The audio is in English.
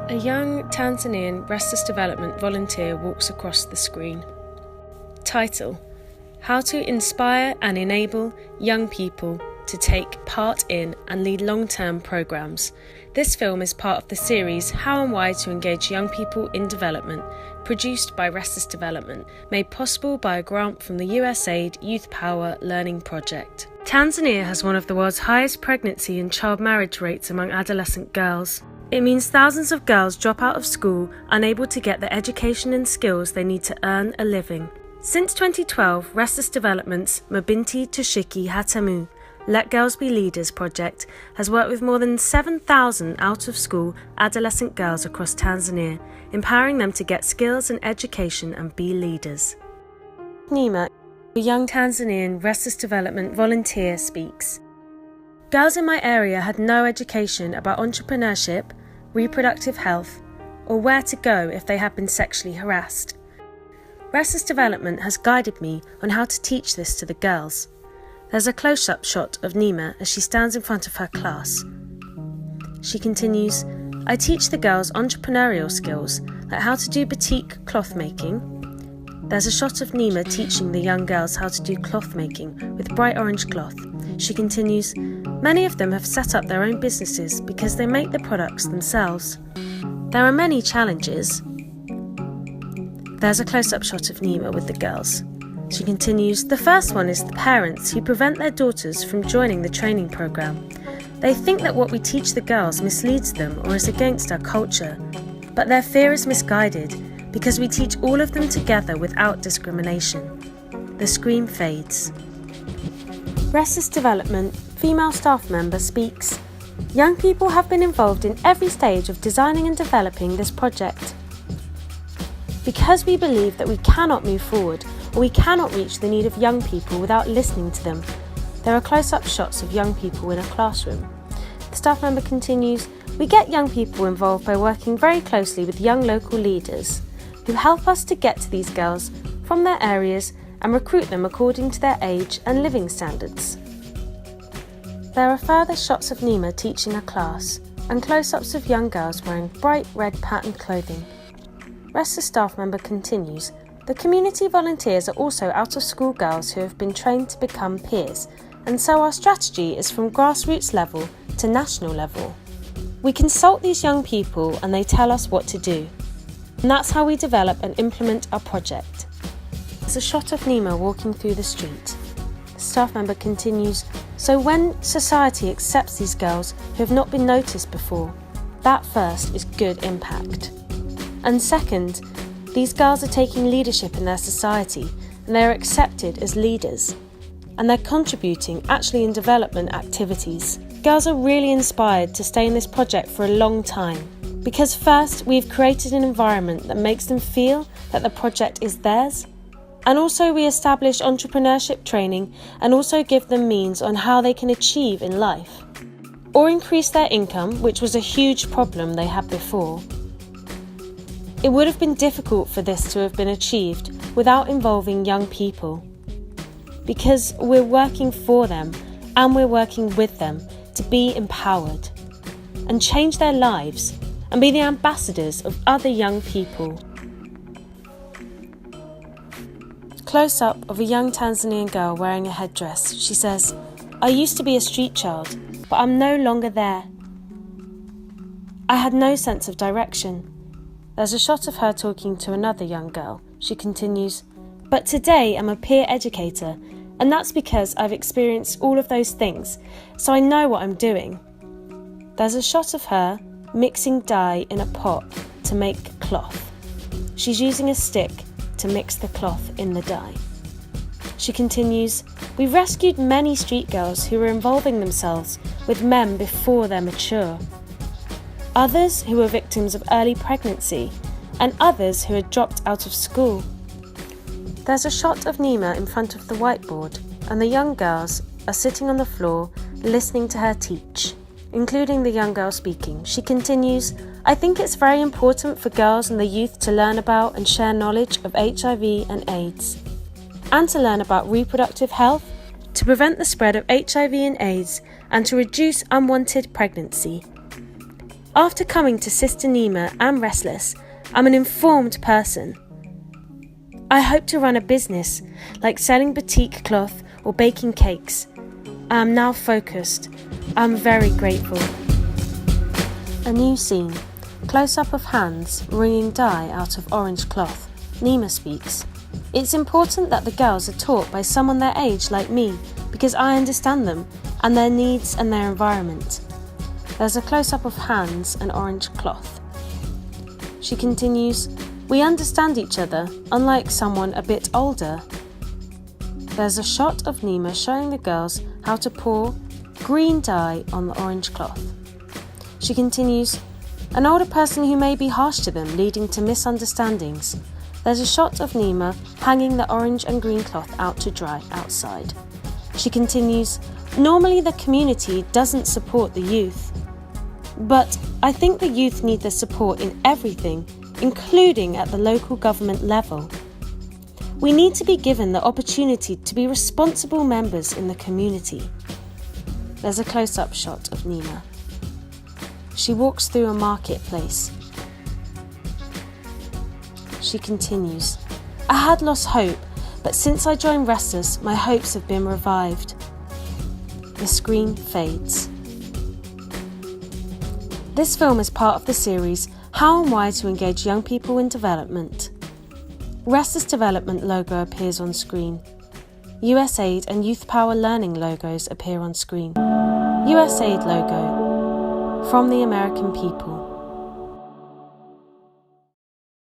A young Tanzanian Restless Development volunteer walks across the screen. Title: How to Inspire and Enable Young People to Take Part in and Lead Long-Term Programs. This film is part of the series How and Why to Engage Young People in Development, produced by Restless Development, made possible by a grant from the USAID YouthPower Learning Project. Tanzania has one of the world's highest pregnancy and child marriage rates among adolescent girls. It means thousands of girls drop out of school unable to get the education and skills they need to earn a living. Since 2012, Restless Development's Mabinti Tushike Hatamu Let Girls Be Leaders project has worked with more than 7,000 out-of-school adolescent girls across Tanzania, empowering them to get skills and education and be leaders. Nima, a young Tanzanian Restless Development volunteer, speaks. Girls in my area had no education about entrepreneurship, reproductive health, or where to go if they had been sexually harassed. Restless Development has guided me on how to teach this to the girls. There's a close-up shot of Nima as she stands in front of her class. She continues, I teach the girls entrepreneurial skills, like how to do batik cloth making. There's a shot of Nima teaching the young girls how to do cloth making with bright orange cloth. She continues, many of them have set up their own businesses because they make the products themselves. There are many challenges. There's a close-up shot of Nima with the girls. She continues, the first one is the parents who prevent their daughters from joining the training program. They think that what we teach the girls misleads them or is against our culture. But their fear is misguided because we teach all of them together without discrimination. The screen fades. Restless Development female staff member speaks. Young people have been involved in every stage of designing and developing this project. Because we believe that we cannot move forward or we cannot reach the need of young people without listening to them. There are close-up shots of young people in a classroom. The staff member continues, we get young people involved by working very closely with young local leaders who help us to get to these girls from their areas and recruit them according to their age and living standards. There are further shots of Nima teaching a class and close-ups of young girls wearing bright red patterned clothing. Restless staff member continues, the community volunteers are also out-of-school girls who have been trained to become peers, and so our strategy is from grassroots level to national level. We consult these young people and they tell us what to do. And that's how we develop and implement our project. There's a shot of Nima walking through the street. The staff member continues, so when society accepts these girls who have not been noticed before, that first is good impact. And second, these girls are taking leadership in their society and they are accepted as leaders. And they're contributing actually in development activities. Girls are really inspired to stay in this project for a long time. Because first, we've created an environment that makes them feel that the project is theirs. And also we establish entrepreneurship training and also give them means on how they can achieve in life. Or increase their income, which was a huge problem they had before. It would have been difficult for this to have been achieved without involving young people. Because we're working for them and we're working with them to be empowered and change their lives and be the ambassadors of other young people. Close-up of a young Tanzanian girl wearing a headdress. She says, I used to be a street child, but I'm no longer there. I had no sense of direction. There's a shot of her talking to another young girl. She continues, but today I'm a peer educator, and that's because I've experienced all of those things, so I know what I'm doing. There's a shot of her mixing dye in a pot to make cloth. She's using a stick to mix the cloth in the dye. She continues, we've rescued many street girls who are involving themselves with men before they're mature. Others who were victims of early pregnancy, and others who had dropped out of school. There's a shot of Nima in front of the whiteboard, and the young girls are sitting on the floor listening to her teach, including the young girl speaking. She continues, I think it's very important for girls and the youth to learn about and share knowledge of HIV and AIDS, and to learn about reproductive health, to prevent the spread of HIV and AIDS, and to reduce unwanted pregnancy. After coming to Sister Nima and Restless, I'm an informed person. I hope to run a business, like selling batik cloth or baking cakes. I am now focused. I'm very grateful. A new scene. Close-up of hands wringing dye out of orange cloth. Nima speaks. It's important that the girls are taught by someone their age like me, because I understand them and their needs and their environment. There's a close-up of hands and orange cloth. She continues, we understand each other, unlike someone a bit older. There's a shot of Nima showing the girls how to pour green dye on the orange cloth. She continues, an older person who may be harsh to them, leading to misunderstandings. There's a shot of Nima hanging the orange and green cloth out to dry outside. She continues, normally the community doesn't support the youth. But I think the youth need the support in everything, including at the local government level. We need to be given the opportunity to be responsible members in the community. There's a close-up shot of Nima. She walks through a marketplace. She continues, I had lost hope, but since I joined Restless, my hopes have been revived. The screen fades. This film is part of the series How and Why to Engage Young People in Development. Restless Development logo appears on screen. USAID and YouthPower Learning logos appear on screen. USAID logo, from the American people.